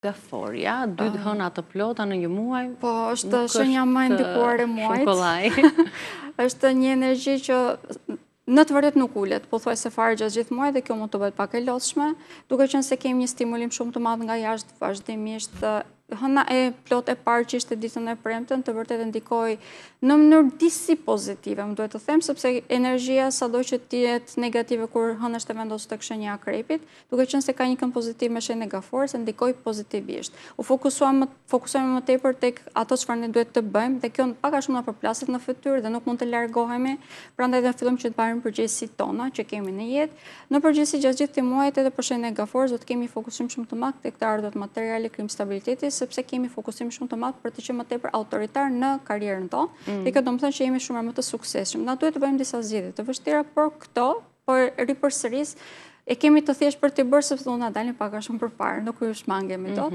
Gaforja, 2 hëna të plota në një muaj. Po, është shenja më ndikuar e muajt. Shumë Është një energji që në të vërtet nuk ulet, po thuaj se fare gjatë gjithë muaj dhe kjo mund të bëhet pak e lodhshme, duke qenë se kemi një stimulim shumë të madh nga jashtë vazhdimisht. Hëna e plot e parë që ishte ditën e premten të vërtet ndikoi në mënyrë disi pozitive, më duhet të them, sepse energjia sado që tjetë negative kur hëna është e vendosur tek shenja e akrepit, duke qenë se ka një kënd pozitiv me shenjën e gaforës, se ndikoi pozitivisht. U fokusuam më tepër tek ato çfarë ne duhet të bëjmë dhe kjo pak a shumë na përplaset në fytyrë dhe nuk mund të largohemi, prandaj ne fillojmë që të marrim përgjegjësitë tona që kemi në jetë. Në përgjithësi gjatë gjithë këtij muajit edhe për shenjën e gaforës do të kemi fokusim shumë të madh tek të ardhurat materiale, krim stabiliteti, sepse kemi fokusim shumë të madh për të qenë më tepër autoritar në karrierën tonë. Dhe kjo do të thonë që jemi shumë më të suksesshëm. Na duhet të bëjmë disa zgjedhje të vështira, por këto, por ripërsëris e kemi të thjesht për të bërë sepse do na dalin pak a shumë përpara, nuk ju shmangemi dot.